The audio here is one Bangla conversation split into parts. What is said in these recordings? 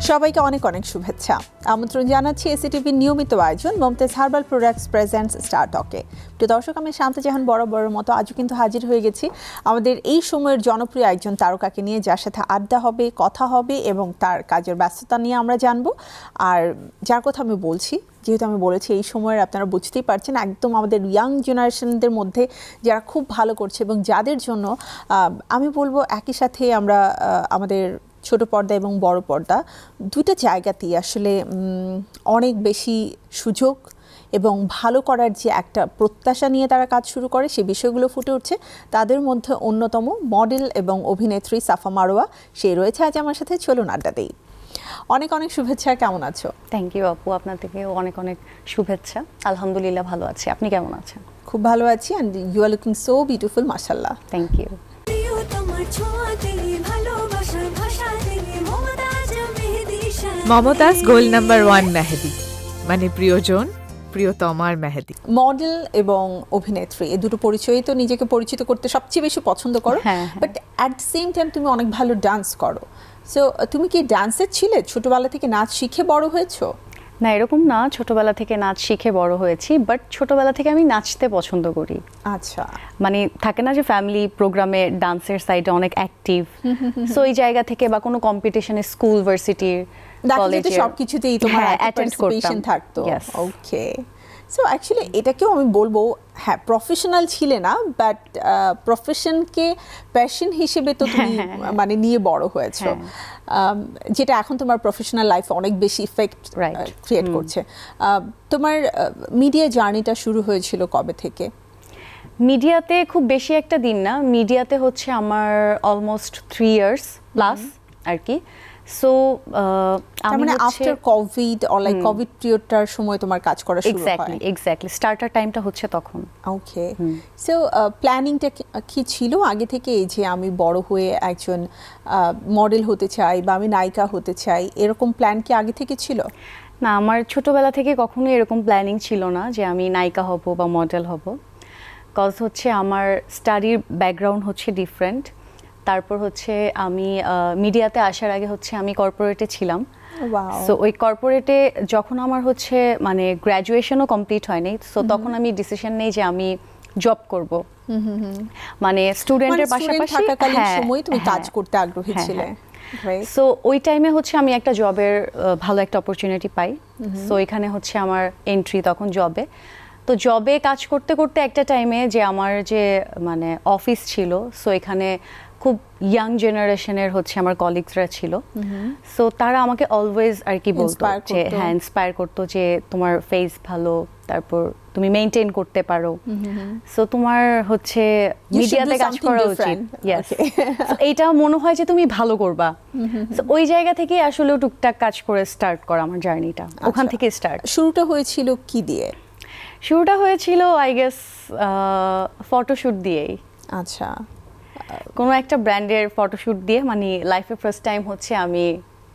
সবাইকে অনেক অনেক শুভেচ্ছা। আমন্ত্রণ জানাচ্ছি এসিটিভির নিয়মিত আয়োজন Momtaz herbal products presents star টকে। প্রিয় দর্শক, আমি শান্ত জাহান বরাবরের মতো আজও কিন্তু হাজির হয়ে গেছি আমাদের এই সময়ের জনপ্রিয় একজন তারকাকে নিয়ে, যার সাথে আড্ডা হবে, কথা হবে এবং তার কাজের ব্যস্ততা নিয়ে আমরা জানবো। আর যার কথা আমি বলছি, যেহেতু আমি বলেছি এই সময়ের, আপনারা বুঝতেই পারছেন, একদম আমাদের ইয়াং জেনারেশনদের মধ্যে যারা খুব ভালো করছে এবং যাদের জন্য আমি বলবো একই সাথে আমরা আমাদের ছোট পর্দা এবং বড় পর্দা দুটো জায়গাতেই আসলে অনেক বেশি সুযোগ এবং ভালো করার যে একটা প্রত্যাশা নিয়ে তারা কাজ শুরু করে, সেই বিষয়গুলো ফুটে উঠছে। তাদের মধ্যে অন্যতম মডেল এবং অভিনেত্রী সাফা মারোয়া, সে রয়েছে আজ আমার সাথে। চলুন আড্ডা দেই। অনেক অনেক শুভেচ্ছা, কেমন আছো? থ্যাংক ইউ আপু, আপনার থেকেও অনেক অনেক শুভেচ্ছা। আলহামদুলিল্লাহ ভালো আছি, আপনি কেমন আছেন? খুব ভালো আছি, and you are looking so beautiful, মাশাআল্লাহ। Thank you. Momtaz gold number 1 মেহেদি, মানে প্রিয়জন প্রিয়তমার মেহেদি। মডেল এবং অভিনেত্রী, এই দুটো পরিচয়ই তো নিজেকে পরিচিত করতে সবচেয়ে বেশি পছন্দ করো, but at the same time তুমি অনেক ভালো ডান্স করো। সো তুমি কি ডান্সের ছিলে? ছোটবেলা থেকে নাচ শিখে বড় হয়েছো? না, এরকম না, ছোটবেলা থেকে নাচ শিখে বড় হয়েছি, বাট ছোটবেলা থেকে আমি নাচতে পছন্দ করি। আচ্ছা, মানে থাকে না যে ফ্যামিলি প্রোগ্রামে ডান্সের সাইডে অনেক অ্যাক্টিভ, সো এই জায়গা থেকে বা কোনো কম্পিটিশনে স্কুল ভার্সিটির কলেজে সবকিছুতেই তোমার পার্টিসিপেশন থাকতো। ওকে, সো অ্যাকচুয়ালি এটাকেও আমি বলবো, হ্যাঁ প্রফেশনাল ছিলে না, বাট প্রফেশনকে প্যাশন হিসেবে তো তুমি মানে নিয়ে বড় হয়েছো, যেটা এখন তোমার প্রফেশনাল লাইফে অনেক বেশি ইফেক্ট ক্রিয়েট করছে। তোমার মিডিয়া জার্নিটা শুরু হয়েছিল কবে থেকে? মিডিয়াতে খুব বেশি একটা দিন না, মিডিয়াতে হচ্ছে আমার অলমোস্ট 3 ইয়ার্স প্লাস আর কি। সো মানে after Covid or like Covid পিরিয়ডটার সময় তোমার কাজ করা শুরু হয়? এক্স্যাক্টলি স্টার্টার টাইমটা হচ্ছে তখন। ওকে, সো প্ল্যানিংটা কি ছিল আগে থেকে, এই যে আমি বড় হয়ে একজন মডেল হতে চাই বা আমি নায়িকা হতে চাই, এরকম প্ল্যান কি আগে থেকে ছিল? না, আমার ছোটবেলা থেকে কখনোই এরকম প্ল্যানিং ছিল না যে আমি নায়িকা হব বা মডেল হব। কজ হচ্ছে আমার স্টাডির ব্যাকগ্রাউন্ড হচ্ছে ডিফারেন্ট। তারপর হচ্ছে আমি মিডিয়াতে আসার আগে হচ্ছে আমি কর্পোরেটে ছিলাম। সো ওই কর্পোরেটে যখন আমার হচ্ছে মানে গ্র্যাজুয়েশনও কমপ্লিট হয়নি, সো তখন আমি ডিসিশন নেই যে আমি জব করব। মানে স্টুডেন্টের পাশাপাশি থাকাকালীন সময় তুমি কাজ করতে আগ্রহী ছিলে। সো ওই টাইমে হচ্ছে আমি একটা জবের ভালো একটা অপরচুনিটি পাই। সো এখানে হচ্ছে আমার এন্ট্রি তখন জবে। তো জবে কাজ করতে করতে একটা টাইমে যে আমার যে মানে অফিস ছিল, সো এখানে খুব ইয়াং জেনারেশনের হচ্ছে আমার কলিগসরা ছিল। সো তারা আমাকে অলওয়েজ আর কি বলতো যে হ্যাঁ, ইন্সপায়ার করতো যে তোমার ফেস ভালো, তারপর তুমি মেইনটেইন করতে পারো, সো তোমার হচ্ছে মিডিয়াতে কাজ করা উচিত। ইয়েস, সো এইটা মনে হয় যে তুমি ভালো করবা। সো ওই জায়গা থেকে আসলে টুকটাক কাজ করে স্টার্ট করা আমার জার্নিটা, ওখান থেকে স্টার্ট। শুরুটা হয়েছিল কি দিয়ে? শুরুটা হয়েছিল আই গেস ফটোশুট দিয়েই। আচ্ছা, কোনো একটা ব্র্যান্ডের ফটোশুট দিয়ে, মানে লাইফে ফার্স্ট টাইম হচ্ছে আমি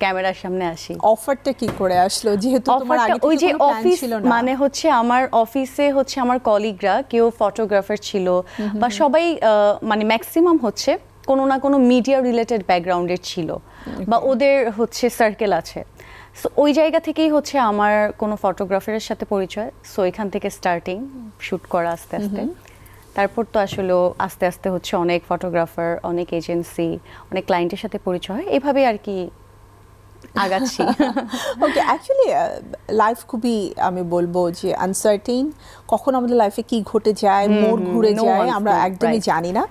ক্যামেরার সামনে আসি। অফারটা কি করে আসলো, যেহেতু তোমার আগে ওই যে কোনো প্ল্যান অফিস ছিল না? মানে হচ্ছে আমার অফিসে হচ্ছে আমার কলিগরা কেউ ফটোগ্রাফার ছিল বা সবাই মানে ম্যাক্সিমাম হচ্ছে কোনো না কোনো মিডিয়া রিলেটেড ব্যাকগ্রাউন্ডের ছিল বা ওদের হচ্ছে সার্কেল আছে। সো ওই জায়গা থেকেই হচ্ছে আমার কোনো ফটোগ্রাফারের সাথে পরিচয়। সো এখান থেকে স্টার্টিং শ্যুট করা আস্তে আস্তে। তারপর তো আসলে আস্তে আস্তে হচ্ছে অনেক ফটোগ্রাফার, অনেক এজেন্সি, অনেক ক্লায়েন্টের সাথে পরিচয়, এভাবে আর কি আগাচ্ছি। ওকে, অ্যাকচুয়ালি লাইফ খুবই, আমি বলবো যে আনসার্টেইন, কখন আমাদের লাইফে কি ঘটে যায়, মোড় ঘুরে যায়, আমরা একদমই জানি না।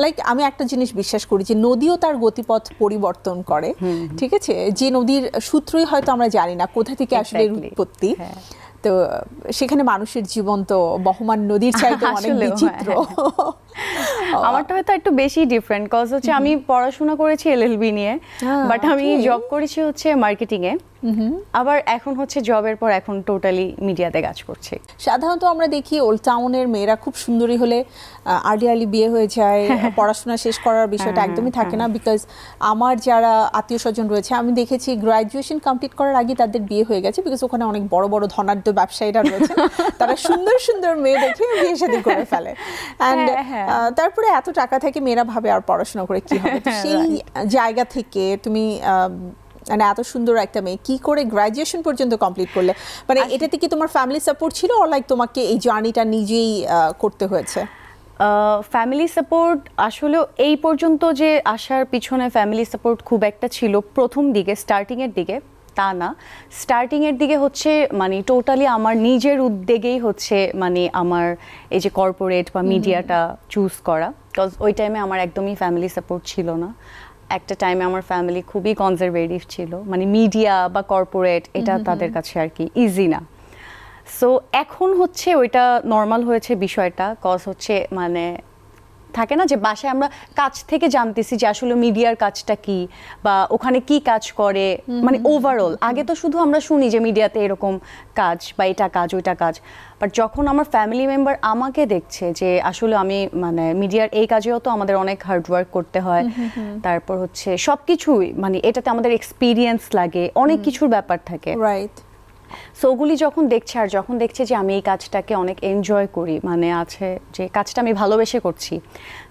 লাইক আমি একটা জিনিস বিশ্বাস করি যে নদীও তার গতিপথ পরিবর্তন করে, ঠিক আছে? যে নদীর সূত্রই হয়তো আমরা জানি না কোথা থেকে আসলে উৎপত্তি, তো সেখানে মানুষের জীবন তো বহমান নদীর চাইতে অনেক বিচিত্র। আমারটা হয়তো একটু বেশি ডিফারেন্ট, কজ হচ্ছে আমি পড়াশোনা করেছি এলএলবি নিয়ে, বাট আমি জব করেছি হচ্ছে মার্কেটিং এ। আবার এখন হচ্ছে জবের পর এখন টোটালি মিডিয়াতে কাজ করছি। সাধারণত আমরা দেখি ওল্ড টাউনের মেয়েরা খুব সুন্দরী হলে আর্লি বিয়ে হয়ে যায়, পড়াশোনা শেষ করার বিষয়টা একদমই থাকে না। বিকজ আমার যারা আত্মীয় স্বজন রয়েছে, আমি দেখেছি গ্রাজুয়েশন কমপ্লিট করার আগে তাদের বিয়ে হয়ে গেছে, বিকজ ওখানে অনেক বড় বড় ধনাঢ্য ব্যবসায়ীরা রয়েছে, তারা সুন্দর সুন্দর মেয়ে দেখে বিয়ে শাদী করে ফেলে। অ্যান্ড তারপরে এত টাকা থেকে মেয়েরা ভাবে আর পড়াশোনা করে কি হবে। সেই জায়গা থেকে তুমি মানে এত সুন্দর একটা মেয়ে কি করে গ্র্যাজুয়েশন পর্যন্ত কমপ্লিট করলে, মানে এটাতে কি তোমার ফ্যামিলি সাপোর্ট ছিল অর লাইক তোমাকে এই জার্নিটা নিজেই করতে হয়েছে? ফ্যামিলি সাপোর্ট আসলে এই পর্যন্ত যে আসার পিছনে ফ্যামিলি সাপোর্ট খুব একটা ছিল প্রথম দিকে, স্টার্টিংয়ের দিকে তা না। স্টার্টিংয়ের দিকে হচ্ছে মানে টোটালি আমার নিজের উদ্যোগেই হচ্ছে মানে আমার এই যে কর্পোরেট বা মিডিয়াটা চুজ করা, বিকজ ওই টাইমে আমার একদমই ফ্যামিলি সাপোর্ট ছিল না। একটা টাইমে আমার ফ্যামিলি খুবই কনজারভেটিভ ছিল, মানে মিডিয়া বা কর্পোরেট এটা তাদের কাছে আর কি ইজি না। সো এখন হচ্ছে ওইটা নর্মাল হয়েছে বিষয়টা, কজ হচ্ছে মানে থাকে না যে বাসায় আমরা কাজ থেকে জানতেছি যে আসলে মিডিয়ার কাজটা কি বা ওখানে কি কাজ করে, মানে ওভারঅল। আগে তো শুধু আমরা শুনি যে মিডিয়াতে এরকম কাজ বা এটা কাজ ওইটা কাজ, বাট যখন আমার ফ্যামিলি মেম্বার আমাকে দেখছে যে আসলে আমি মানে মিডিয়ার এই কাজেও তো আমাদের অনেক হার্ডওয়ার্ক করতে হয়, তারপর হচ্ছে সব কিছুই মানে এটাতে আমাদের এক্সপিরিয়েন্স লাগে, অনেক কিছুর ব্যাপার থাকে, রাইট। সো ওগুলি যখন দেখছে আর যখন দেখছে যে আমি এই কাজটাকে অনেক এনজয় করি, মানে আছে যে কাজটা আমি ভালোবেসে করছি,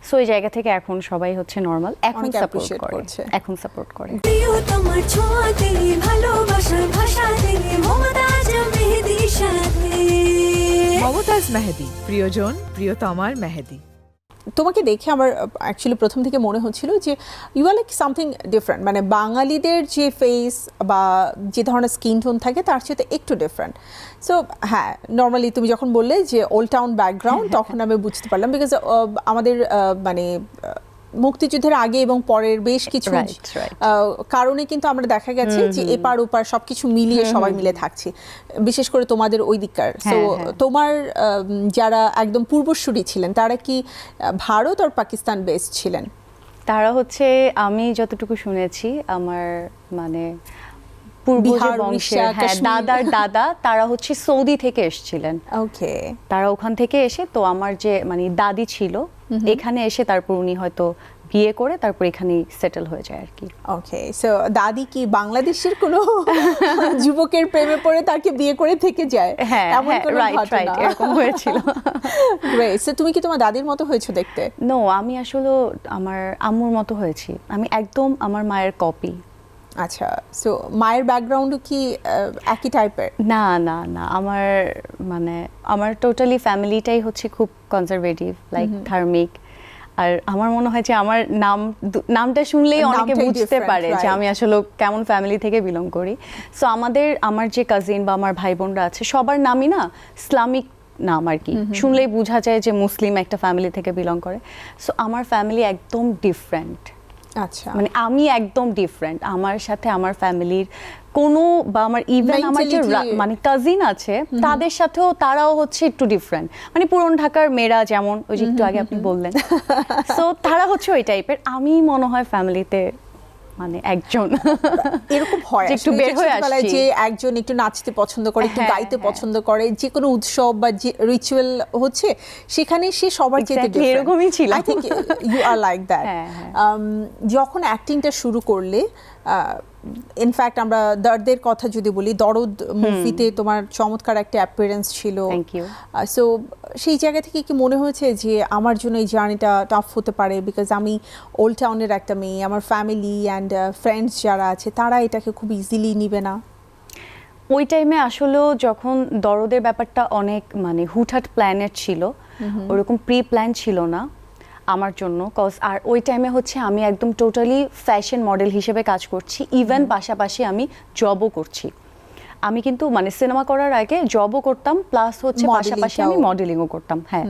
সো এই জায়গা থেকে এখন সবাই হচ্ছে নর্মাল এখন অনেক সাপোর্ট appreciate করে, করছে। এখন সাপোর্ট করে। তোমার ছোঁয়াতে ভালোবাসার ভাষাতে মমতাজ মেহেদি সাথে। মমতাজ মেহেদি, প্রিয়জন প্রিয়তমার মেহেদি। তোমাকে দেখে আমার অ্যাকচুয়ালি প্রথম থেকে মনে হচ্ছিল যে you are like something different, মানে বাঙালিদের যে ফেস বা যে ধরনের স্কিন টোন থাকে তার সাথে একটু ডিফারেন্ট। সো হ্যাঁ, নর্মালি তুমি যখন বললে যে ওল্ড টাউন ব্যাকগ্রাউন্ড তখন আমি বুঝতে পারলাম, বিকজ আমাদের মানে মুক্তিযুদ্ধের আগে এবং পরের বেশ কিছু Right, right. কারণে কিন্তু আমরা দেখা গেছে যে এপার ওপার সবকিছু মিলিয়ে সবাই মিলে থাকছি, বিশেষ করে তোমাদের ওই দিককার। তো হ্যাঁ। তোমার যারা একদম পূর্বসূরি ছিলেন তারা কি ভারত আর পাকিস্তান বেসড ছিলেন? তারা হচ্ছে আমি যতটুকু শুনেছি আমার মানে পূর্ব যে বিহার, বংশের উড়িষ্যা, হ্যাঁ কাশ্মীর। দাদার দাদা তারা হচ্ছে সৌদি থেকে এসেছিলেন। ওকে। তারা ওখান থেকে এসে, তো আমার যে মানে দাদি ছিল এখানে এসে তারপর উনি হয়তো বিয়ে করে তারপর এখানেই সেটেল হয়ে যায় আর কি। ওকে, সো দাদি কি বাংলাদেশের কোনো যুবকের প্রেমে পড়ে তাকে বিয়ে করে থেকে যায়? হ্যাঁ এমন হ্যাঁ, কোনো রাইট ঘটনা? রাইট, এরকম হয়েছিল। গ্রেট। সো তুমি কি তোমার দাদির মতো হয়েছো দেখতে? নো, আমি আসলে আমার আম্মুর মতো হয়েছি, আমি একদম আমার মায়ের কপি। আচ্ছা, সো মায়ের ব্যাকগ্রাউন্ডও কি একই টাইপের? না না না, আমার মানে আমার টোটালি ফ্যামিলিটাই হচ্ছে খুব কনজারভেটিভ, লাইক ধার্মিক। আর আমার মনে হয় যে আমার নামটা শুনলেই অনেকে নামটাই বুঝতে different, পারে যে right. আমি আসলে কেমন ফ্যামিলি থেকে বিলং করি। সো আমার যে কাজিন বা আমার ভাই বোনরা আছে সবার নামই না ইসলামিক নাম আর কি, শুনলেই বোঝা যায় যে মুসলিম একটা ফ্যামিলি থেকে বিলং করে। সো আমার ফ্যামিলি একদম ডিফারেন্ট, আচ্ছা, মানে আমি একদম ডিফারেন্ট। আমার সাথে আমার ফ্যামিলির কোনো বা আমার ইভেন আমার যে Mentally মানে কাজিন আছে তাদের সাথেও তারাও হচ্ছে একটু ডিফারেন্ট, মানে পুরন ঢাকার মেয়েরা যেমন ওই যে একটু আগে আপনি বললেন, সো তারা হচ্ছে ওই টাইপের। আমি মনে হয় ফ্যামিলিতে মানে একজন এরকম হয় যে একটু আসলে, বের যে হয়ে ছোটবেলায় আসছি। যে একজন একটু নাচতে পছন্দ করে, একটু হ্যাঁ, গাইতে হ্যাঁ। পছন্দ করে, যে কোনো উৎসব বা যে রিচুয়াল হচ্ছে সেখানে সে সবার চেয়ে Exactly, এরকমই ছিলাম। I think you are like that. হ্যাঁ, হ্যাঁ। যখন অ্যাক্টিংটা শুরু করলে, ইনফ্যাক্ট আমরা দর্দের কথা যদি বলি, দরদ মুভিতে তোমার চমৎকার একটা অ্যাপিয়ারেন্স ছিল। Thank you. সো সেই জায়গা থেকে কি মনে হয়েছে যে আমার জন্য এই জার্নিটা টাফ হতে পারে, বিকজ আমি ওল্ড টাউনের একটা মেয়ে, আমার ফ্যামিলি অ্যান্ড ফ্রেন্ডস যারা আছে তারা এটাকে খুব ইজিলি নিবে না? ওই টাইমে আসলেও যখন দরদের ব্যাপারটা অনেক মানে হুটহাট প্ল্যানের ছিল, ওরকম প্রি প্ল্যান ছিল না আমার জন্য, কজ আর ওই টাইমে হচ্ছে আমি একদম টোটালি ফ্যাশন মডেল হিসেবে কাজ করছি, ইভেন পাশাপাশি আমি জবও করছি। আমি কিন্তু মানে সিনেমা করার আগে জবও করতাম, প্লাস হচ্ছে পাশাপাশি আমি Modeling-টাও। মডেলিংও করতাম। হ্যাঁ,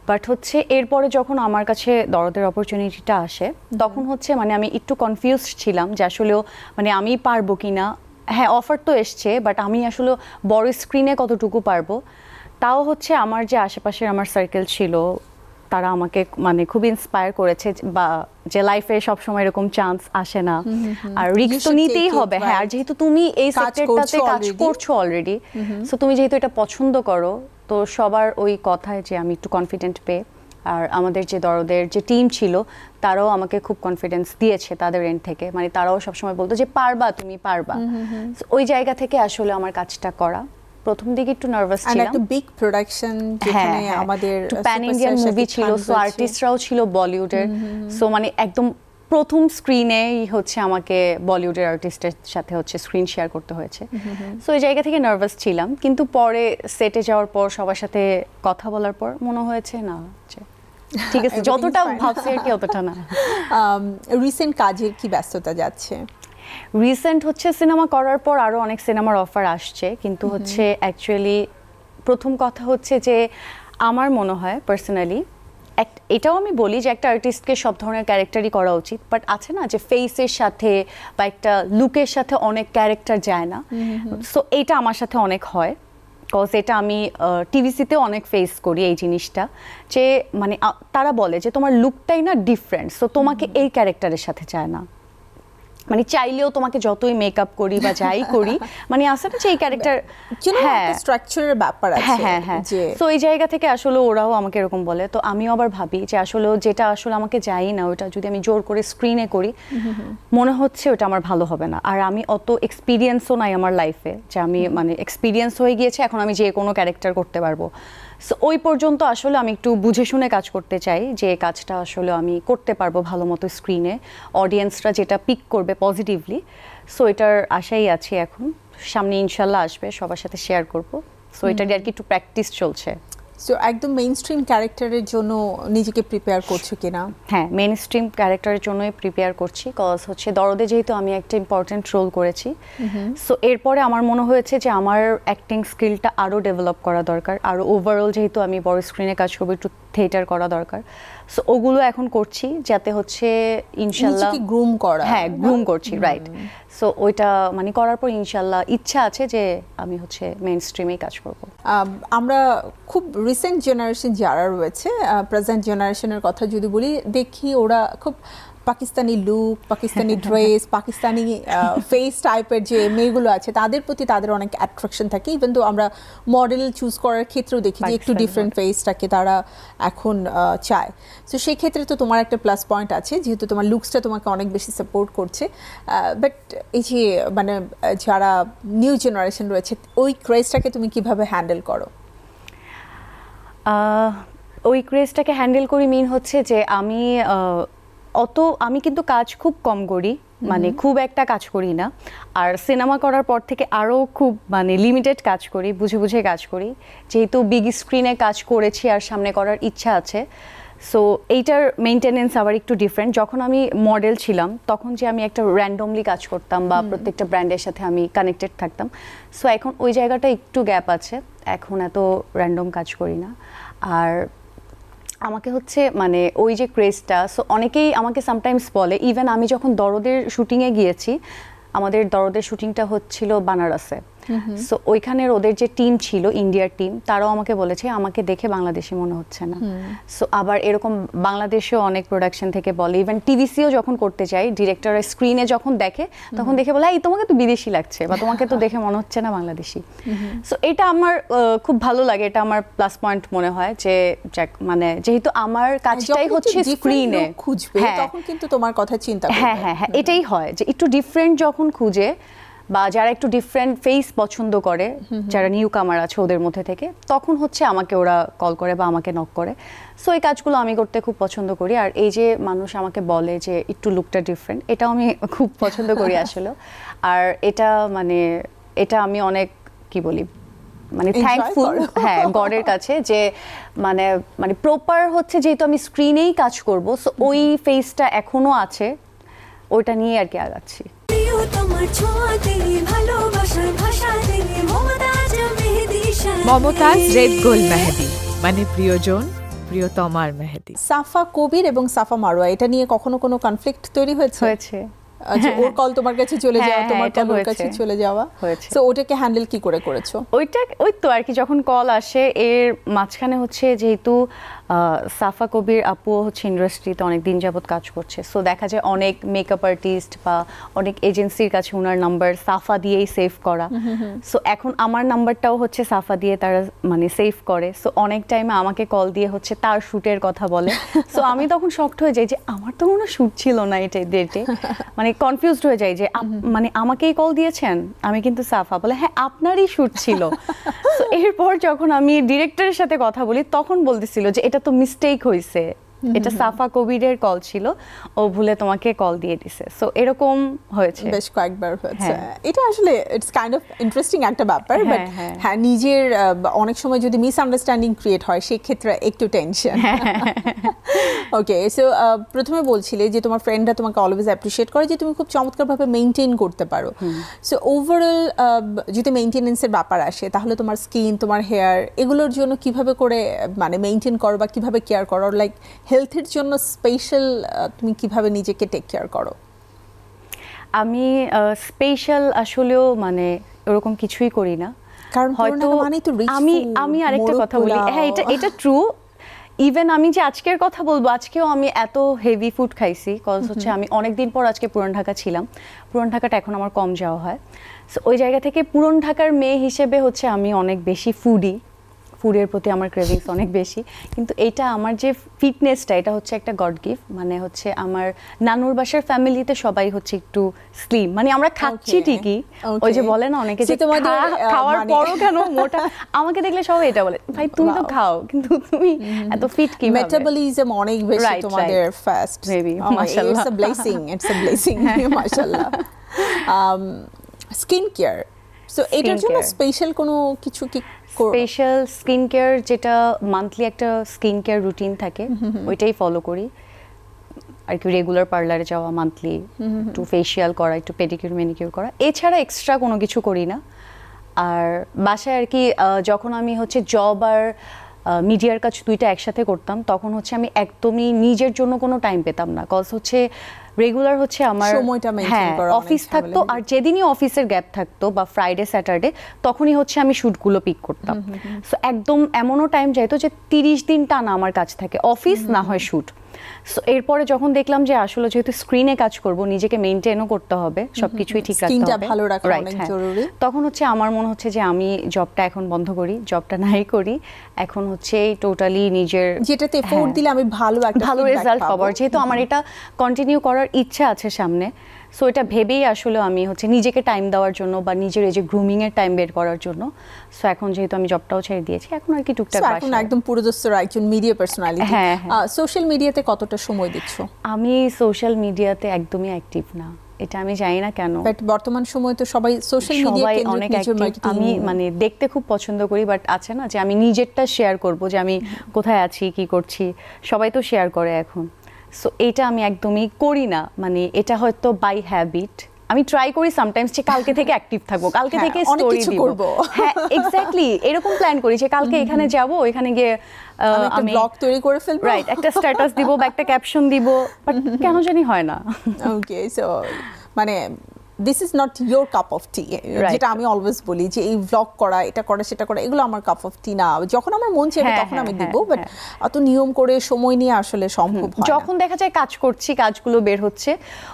বাট হচ্ছে এরপরে যখন আমার কাছে দরদের অপরচুনিটিটা আসে তখন হচ্ছে মানে আমি একটু কনফিউজড ছিলাম যে আসলেও মানে আমি পারবো কিনা। হ্যাঁ, অফার তো এসছে, বাট আমি আসলে বড় স্ক্রিনে কতটুকু পারবো। তাও হচ্ছে আমার যে আশেপাশের আমার সার্কেল ছিল তারা আমাকে মানে খুব ইন্সপায়ার করেছে বা যে লাইফে সবসময় এরকম চান্স আসে না, আর রিস্ক তো should নিতেই take it, হবে। হ্যাঁ, আর right. যেহেতু তুমি এই কাজ সেক্টরটাতে করছো কাজ already. করছো অলরেডি, সো তুমি যেহেতু এটা পছন্দ করো, তো সবার ওই কথায় যে আমি একটু কনফিডেন্ট পেয়ে, আর আমাদের যে দরদের যে টিম ছিল তারাও আমাকে খুব কনফিডেন্স দিয়েছে তাদের এন্ড থেকে, মানে তারাও সবসময় বলতো যে পারবা, তুমি পারবা। So, ওই জায়গা থেকে আসলে আমার কাজটা করা। প্রথম দিকে একটু নার্ভাস And ছিলাম। একটা বিগ প্রোডাকশন যেখানে আমাদের প্যান ইন্ডিয়ান মুভি ছিল, সো আর্টিস্টরাও ছিল বলিউডের, সো মানে একদম প্রথম স্ক্রিনেই হচ্ছে আমাকে বলিউডের আর্টিস্টের সাথে হচ্ছে স্ক্রিন শেয়ার করতে হয়েছে। সো এই জায়গা থেকে নার্ভাস ছিলাম, কিন্তু পরে সেটে যাওয়ার পর সবার সাথে কথা বলার পর মনে হয়েছে না যে ঠিক আছে, Everything is যতটা fine. ভাবছি আর কি অতটা না। রিসেন্ট কাজের কি ব্যস্ততা যাচ্ছে? রিসেন্ট হচ্ছে সিনেমা করার পর আরও অনেক সিনেমার অফার আসছে, কিন্তু হচ্ছে অ্যাকচুয়ালি প্রথম কথা হচ্ছে যে আমার মনে হয় পার্সোনালি, এটাও আমি বলি যে একটা আর্টিস্টকে সব ধরনের ক্যারেক্টারই করা উচিত, বাট আছে না যে ফেসের সাথে বা একটা লুকের সাথে অনেক ক্যারেক্টার যায় না। সো এইটা আমার সাথে অনেক হয়, বিকজ এটা আমি টিভিসিতেও অনেক ফেস করি এই জিনিসটা, যে মানে তারা বলে যে তোমার লুকটাই না ডিফারেন্ট, সো তোমাকে এই ক্যারেক্টারের সাথে চায় না। মানে চাইলেও তোমাকে যতই মেকআপ করি বা যাই করি, মানে আসে না যে এই ক্যারেক্টার, হ্যাঁ স্ট্রাকচারের ব্যাপার আছে। হ্যাঁ যে তো এই জায়গা থেকে আসলে ওরাও আমাকে এরকম বলে, তো আমিও আবার ভাবি যে আসলে যেটা আসলে আমাকে যাই না ওটা যদি আমি জোর করে স্ক্রিনে করি, মনে হচ্ছে ওটা আমার ভালো হবে না। আর আমি অত এক্সপিরিয়েন্সও নাই আমার লাইফে যে আমি মানে এক্সপিরিয়েন্স হয়ে গিয়েছে এখন আমি যে কোনো ক্যারেক্টার করতে পারবো। সো ওই পর্যন্ত আসলে আমি একটু বুঝে শুনে কাজ করতে চাই, যে কাজটা আসলে আমি করতে পারবো ভালো মতো স্ক্রিনে, অডিয়েন্সরা যেটা পিক করবে পজিটিভলি। সো এটার আশাই আছে, এখন সামনে ইনশাল্লাহ আসবে, সবার সাথে শেয়ার করব। সো এটারই আর কি একটু প্র্যাকটিস চলছে। সো একদম মেইন স্ট্রিম ক্যারেক্টারের জন্য নিজেকে প্রিপেয়ার করছো কিনা? হ্যাঁ, মেইন স্ট্রিম ক্যারেক্টারের জন্যই প্রিপেয়ার করছি, কজ হচ্ছে দরদে যেহেতু আমি একটা ইম্পর্টেন্ট রোল করেছি। সো এরপরে আমার মনে হয়েছে যে আমার অ্যাক্টিং স্কিলটা আরও ডেভেলপ করা দরকার, আরও ওভারঅল যেহেতু আমি বড় স্ক্রিনে কাজ করবো একটু থিয়েটার করা দরকার। সো ওগুলো এখন করছি, যাতে হচ্ছে ইনশাল্লাহ নিজেকে গ্রুম করা। হ্যাঁ গ্রুম করছি, রাইট। সো ওইটা মানে করার পর ইনশাল্লাহ ইচ্ছা আছে যে আমি হচ্ছে মেইন স্ট্রিমেই কাজ করব। আমরা খুব রিসেন্ট জেনারেশন যারা রয়েছে, প্রেজেন্ট জেনারেশনের কথা যদি বলি, দেখি ওরা খুব Pakistani look, Pakistani dress, Pakistani face টাইপের যে মেয়েগুলো আছে তাদের প্রতি তাদের অনেক অ্যাট্রাকশন থাকে। ইভেন তো আমরা মডেল চুজ করার ক্ষেত্রেও দেখি যে একটু ডিফারেন্ট ফেসটাকে তারা এখন চায়। তো সেই ক্ষেত্রে তো তোমার একটা প্লাস পয়েন্ট আছে, যেহেতু তোমার লুকসটা তোমাকে অনেক বেশি সাপোর্ট করছে। বাট এই যে মানে যারা নিউ জেনারেশন রয়েছে, ওই ক্রেজটাকে তুমি কিভাবে হ্যান্ডেল করো? ওই ক্রেজটাকে হ্যান্ডেল করি মিন হচ্ছে যে আমি কিন্তু কাজ খুব কম করি, মানে খুব একটা কাজ করি না। আর সিনেমা করার পর থেকে আরও খুব মানে লিমিটেড কাজ করি, বুঝে বুঝে কাজ করি, যেহেতু বিগ স্ক্রিনে কাজ করেছি আর সামনে করার ইচ্ছা আছে। সো এইটার মেনটেনেন্স আবার একটু ডিফারেন্ট। যখন আমি মডেল ছিলাম তখন যে আমি একটা র্যান্ডমলি কাজ করতাম বা প্রত্যেকটা ব্র্যান্ডের সাথে আমি কানেক্টেড থাকতাম। সো এখন ওই জায়গাটা একটু গ্যাপ আছে, এখন এত র্যান্ডম কাজ করি না। আর আমাকে হচ্ছে মানে ওই যে ক্রেজটা, সো অনেকেই আমাকে সামটাইমস বলে, ইভেন আমি যখন দরদের শুটিংয়ে গিয়েছি, আমাদের দরদের শুটিংটা হচ্ছিল বানারসে। সো ওইখানের ওদের যে টিম ছিল, ইন্ডিয়ার টিম, তারাও আমাকে বলেছে আমাকে দেখে বাংলাদেশি মনে হচ্ছে না। সো আবার এরকম বাংলাদেশেও অনেক প্রোডাকশন থেকে বলে, ইভেন টিভিসিও যখন করতে যাই, ডিরেক্টরের স্ক্রিনে যখন দেখে তখন দেখে বলে এই তোমাকে তো বিদেশি লাগছে, বা তোমাকে তো দেখে মনে হচ্ছে না বাংলাদেশি। সো এটা আমার খুব ভালো লাগে, এটা আমার প্লাস পয়েন্ট মনে হয় যে মানে যেহেতু আমার কাজটাই হচ্ছে স্ক্রিনে খুঁজবে, তখন কিন্তু তোমার কথা চিন্তা করবে। হ্যাঁ হ্যাঁ হ্যাঁ, এটাই হয় যে একটু ডিফারেন্ট যখন খুঁজে, বা যারা একটু ডিফারেন্ট ফেস পছন্দ করে, যারা নিউ কামার আছে ওদের মধ্যে থেকে, তখন হচ্ছে আমাকে ওরা কল করে বা আমাকে নক করে। সো এই কাজগুলো আমি করতে খুব পছন্দ করি। আর এই যে মানুষ আমাকে বলে যে একটু লুকটা ডিফারেন্ট, এটাও আমি খুব পছন্দ করি আসলে। আর এটা আমি অনেক কি বলি মানে থ্যাঙ্কফুল, হ্যাঁ, গডের কাছে যে মানে প্রপার হচ্ছে যেহেতু আমি স্ক্রিনেই কাজ করব, সো ওই ফেসটা এখনো আছে, ওইটা নিয়ে আর কি আগাচ্ছি। তোমার ছোঁয়াতে ভালোবাসার ভাষাতে মমতাজ মেহেদি সাথে। মমতাজ রেড গোল্ড মেহেদি, মানে প্রিয়জন প্রিয়তমার মেহেদি। সাফা কবির এবং সাফা মারওয়া, এটা নিয়ে কখনো কোনো কনফ্লিক্ট তৈরি হয়েছে? আচ্ছা, ওর কল তোমার কাছে চলে যাওয়া, তোমার কল ওর কাছে চলে যাওয়া, সো ওটাকে হ্যান্ডেল কি করে করেছো? ওই তো আর কি, যখন কল আসে এর মাঝখানে হচ্ছে যেহেতু সাফা কবির আপু হচ্ছে ইন্ডাস্ট্রিতে অনেক দিন যাবত কাজ করছে, সো দেখা যায় অনেক মেকআপ আর্টিস্ট বা অনেক এজেন্সির কাছে ওনার নাম্বার সাফা দিয়েই সেভ করা। সো এখন আমার নাম্বারটাও হচ্ছে সাফা দিয়ে তারা মানে সেভ করে। সো অনেক টাইমে আমাকে কল দিয়ে হচ্ছে তার শ্যুটের কথা বলে। সো আমি তখন শকড হয়ে যাই যে আমার তো কোনো শ্যুট ছিল না এটা ডেটে, মানে কনফিউজড হয়ে যাই যে মানে আমাকেই কল দিয়েছেন, আমি কিন্তু সাফা, বলে হ্যাঁ আপনারই শ্যুট ছিল। সো এরপর যখন আমি ডিরেক্টরের সাথে কথা বলি তখন বলতেছিল যে এটা তো মিস্টেক হয়েছে, এটা সাফা কবিরের কল ছিল, ও ভুলে তোমাকে কল দিয়ে দিছে, সো এরকম হয়েছে। বেশ কয়েকবার হয়েছে। হ্যাঁ। এটা আসলে ইটস কাইন্ড অফ ইন্টারেস্টিং একটা ব্যাপার, বাট হ্যাঁ। হ্যাঁ নিজের অনেক সময় যদি মিসআন্ডারস্ট্যান্ডিং ক্রিয়েট হয় সেই ক্ষেত্রে একটু টেনশন। ওকে, সো প্রথমে বলছিলে যে তোমার ফ্রেন্ডরা তোমাকে অলওয়েজ অ্যাপ্রিশিয়েট করে যে তুমি খুব চমৎকারভাবে মেনটেন করতে পারো। সো ওভারঅল যদি মেনটেনেন্সের ব্যাপার আসে তাহলে তোমার স্কিন, তোমার হেয়ার, এগুলোর জন্য কিভাবে করে মানে মেনটেন করো বা কিভাবে কেয়ার করো, লাইক হেলথের জন্য স্পেশাল তুমি কিভাবে নিজেকে টেক কেয়ার করো? আমি স্পেশাল আসলেও মানে ওরকম কিছুই করি না, কারণ হয়তো পুরনো মানেই তো rich আমি food, আমি আরেকটা মোরগ কথা বলি, পোলাও। হ্যাঁ এটা ট্রু। ইভেন আমি যে আজকের কথা বলবো, আজকেও আমি এত হেভি ফুড খাইছি, কজ হচ্ছে আমি অনেকদিন পর আজকে পুরান ঢাকা ছিলাম। পুরান ঢাকাটা এখন আমার কম যাওয়া হয়, সো ওই জায়গা থেকে পুরান ঢাকার মেয়ে হিসেবে হচ্ছে আমি অনেক বেশি ফুডের প্রতি আমার ক্রেভিংস অনেক বেশি। কিন্তু এটা আমার যে ফিটনেসটা, এটা হচ্ছে একটা গড গিফট। মানে হচ্ছে আমার নানুর বাসার ফ্যামিলিতে সবাই হচ্ছে একটু স্লিম, মানে আমরা খাচ্ছি Okay, ঠিকই, okay. ওই যে বলে না অনেকে So যে তোমাদের, খাওয়ার মানে- পরও কেন মোটা, আমাকে দেখলে সবাই এটা বলে, ভাই তুমি তো Wow. খাও কিন্তু তুমি এত ফিট কিভাবে? মেটাবলিজম অনেক বেশি Right, তোমাদের fast. Maybe, mashallah. It's a blessing মাশাআল্লাহ। স্কিন কেয়ার, সো এটার জন্য care. স্পেশাল কোনো কিছু কি করো? স্পেশাল স্কিন কেয়ার, যেটা মান্থলি একটা স্কিন কেয়ার রুটিন থাকে, ওইটাই ফলো করি আর কি। রেগুলার পার্লারে যাওয়া, মান্থলি একটু ফেসিয়াল করা, একটু পেডিকিউর ম্যানিকিউর করা, এছাড়া এক্সট্রা কোনো কিছু করি না। আর বাসায় আর কি যখন আমি হচ্ছে জব আর মিডিয়ার কাজ দুইটা একসাথে করতাম, তখন হচ্ছে আমি একদমই নিজের জন্য কোনো টাইম পেতাম না, কজ হচ্ছে রেগুলার হচ্ছে আমার সময়টা maintain হ্যাঁ করা অনেক অফিস থাকতো, ঝামেলা। আর যেদিনই অফিসের গ্যাপ থাকতো বা ফ্রাইডে স্যাটারডে, তখনই হচ্ছে আমি শ্যুটগুলো পিক করতাম। সো একদম এমনও টাইম যাইতো যে 30 দিন টানা আমার কাজ থাকে, অফিস না হয় শ্যুট। সো এরপরে যখন দেখলাম যে আসলে যেহেতু স্ক্রিনে কাজ করব, নিজেকে মেনটেনও করতে হবে, সবকিছুই ঠিক রাখতে Skin টা হবে, ভালো রাখা Right, অনেক হ্যাঁ। জরুরি। তখন হচ্ছে আমার মনে হচ্ছে যে আমি জবটা এখন বন্ধ করি, জবটা নাই করি, এখন হচ্ছে টোটালি নিজের যেটাতে এফোর্ট হ্যাঁ। দিলে আমি ভালো একটা ভালো feedback রেজাল্ট পাবো। পাবো, যেহেতু আমার এটা কন্টিনিউ করার ইচ্ছা আছে সামনে। সো এটা ভেবেই আসলে আমি হচ্ছে নিজেকে টাইম দেওয়ার জন্য বা নিজের এই যে গ্রুমিং এর টাইম বের করার জন্য, সো এখন যেহেতু আমি জবটাও ছেড়ে দিয়েছি, এখন আর কি টুকটাক So, এখন বাসায়। একদম পুরোদস্তুর একজন মিডিয়া পার্সোনালিটি। হ্যাঁ, হ্যাঁ। সোশ্যাল মিডিয়াতে কতটা সময় দিচ্ছ? আমি সোশ্যাল মিডিয়াতে একদমই অ্যাক্টিভ না, এটা আমি জানি না কেন। বাট বর্তমান সময়ে তো সবাই সোশ্যাল মিডিয়া সবাই কেন্দ্রিক অনেক নিজের অ্যাক্টিভ, মার্কেটিং। আমি মানে দেখতে খুব পছন্দ করি, বাট আছে না যে আমি নিজেরটা শেয়ার করব, যে আমি কোথায় আছি কি করছি, সবাই তো শেয়ার করে এখন। সো এটা আমি একদমই করি না, মানে এটা হয়তো বাই হ্যাবিট। আমি ট্রাই করি সামটাইমস যে কালকে থেকে অ্যাক্টিভ থাকবো, কালকে হ্যাঁ, থেকে অনেক স্টোরি কিছু দিব। করব। হ্যাঁ এক্স্যাক্টলি, এরকম প্ল্যান করি যে কালকে এখানে যাব, এখানে গিয়ে আমি আমি ব্লগ তৈরি করে ফেলবো। রাইট একটা স্ট্যাটাস দিব বা একটা ক্যাপশন দিব, বাট কেন জানি হয় না। ওকে, সো মানে this is not your cup of T, Right. যেটা আমি অলওয়েজ বলি যে এই ব্লগ করা, এটা করা, সেটা করা, এগুলো আমার কাপ অফ টি না। যখন আমার মন চাইবে হ্যাঁ, তখন আমি হ্যাঁ, দিব, হ্যাঁ, বাট অত নিয়ম করে সময় নিয়ে আসলে সম্ভব হয় না। যখন দেখা যায় কাজ করছি, কাজগুলো বের হচ্ছে,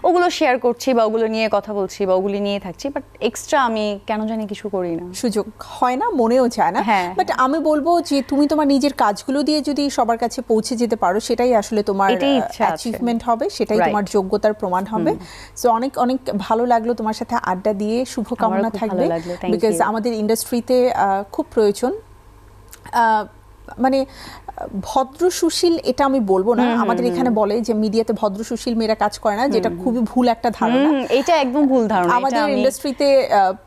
ওগুলো শেয়ার করছি বা ওগুলো নিয়ে কথা বলছি বা ওগুলো নিয়ে থাকছি, বাট এক্সট্রা আমি কেন জানি কিছু করি না। সুযোগ হয় না, মনেও চায় না। হ্যাঁ, বাট আমি বলবো যে তুমি তোমার নিজের কাজগুলো দিয়ে যদি সবার কাছে পৌঁছে যেতে পারো, সেটাই আসলে তোমার এটাই ইচ্ছা আছে। অ্যাচিভমেন্ট হবে, সেটাই Right. তোমার যোগ্যতার প্রমাণ হবে। সো অনেক অনেক ভালো লাগলো তোমার সাথে আড্ডা দিয়ে, শুভকামনা আমারও খুব থাকবে, ভালো লাগলো, thank বিকজ you. আমাদের ইন্ডাস্ট্রিতে খুব প্রয়োজন মানে ভদ্র সুশীল, এটা আমি বলবো না। আমাদের এখানে বলে যে মিডিয়াতে ভদ্র সুশীল মেয়েরা কাজ করে না, যেটা খুবই ভুল একটা ধারণা। এটা একদম ভুল ধারণা। আমাদের ইন্ডাস্ট্রিতে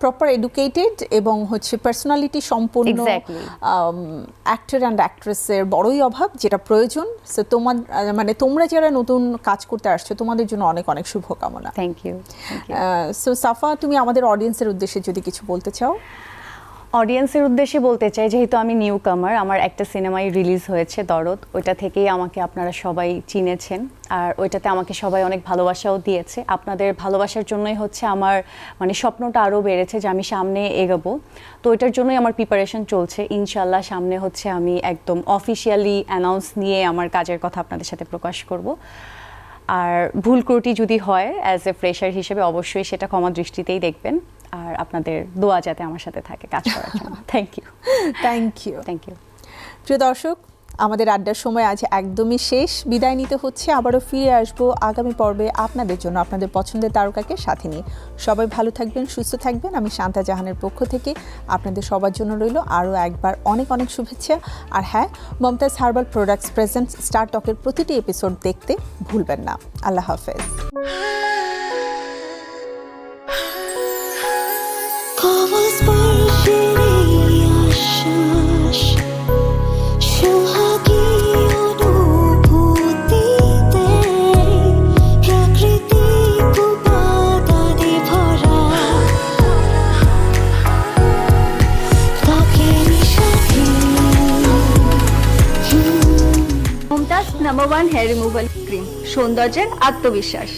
প্রপার এডুকেটেড এবং হচ্ছে পার্সোনালিটি সম্পন্ন Exactly. অ্যাক্টর অ্যান্ড অ্যাক্ট্রেসের বড়ই অভাব, যেটা প্রয়োজন। সো তোমার মানে তোমরা যারা নতুন কাজ করতে আসছো, তোমাদের জন্য অনেক অনেক শুভকামনা। Thank you. সো সাফা, তুমি আমাদের অডিয়েন্সের উদ্দেশ্যে যদি কিছু বলতে চাও। অডিয়েন্সের উদ্দেশ্যে বলতে চাই, যেহেতু আমি নিউ কামার, আমার একটা সিনেমাই রিলিজ হয়েছে দরদ, ওইটা থেকেই আমাকে আপনারা সবাই চিনেছেন, আর ওইটাতে আমাকে সবাই অনেক ভালোবাসাও দিয়েছে। আপনাদের ভালোবাসার জন্যই হচ্ছে আমার মানে স্বপ্নটা আরও বেড়েছে যে আমি সামনে এগোবো। তো ওইটার জন্যই আমার প্রিপারেশন চলছে। ইনশাল্লাহ সামনে হচ্ছে আমি একদম অফিসিয়ালি অ্যানাউন্স নিয়ে আমার কাজের কথা আপনাদের সাথে প্রকাশ করব। আর ভুল ত্রুটি যদি হয় অ্যাজ এ ফ্রেশার হিসেবে, অবশ্যই সেটা ক্ষমা দৃষ্টিতেই দেখবেন, আর আপনাদের দোয়া যাতে আমার সাথে থাকে কাজ করার জন্য। Thank you. Thank you. Thank you. প্রিয় দর্শক, আমাদের আড্ডার সময় আজ একদমই শেষ। বিদায় নিতে হচ্ছে, আবারও ফিরে আসবো আগামী পর্বে আপনাদের জন্য আপনাদের পছন্দের তারকাকে সাথে নিয়ে। সবাই ভালো থাকবেন, সুস্থ থাকবেন। আমি শান্তা জাহানের পক্ষ থেকে আপনাদের সবার জন্য রইল আরও একবার অনেক অনেক শুভেচ্ছা। আর হ্যাঁ, Momtaz herbal products presents star টকের প্রতিটি এপিসোড দেখতে ভুলবেন না। আল্লাহ হাফেজ। কমল স্পর্শেরে আশ্বাস সোহাগী অনুভূতিতে প্রাকৃতিক উপাদানে ভরা ত্বকের সাথে Mumtaz number 1 hair removal cream, সৌন্দর্যের আত্মবিশ্বাস।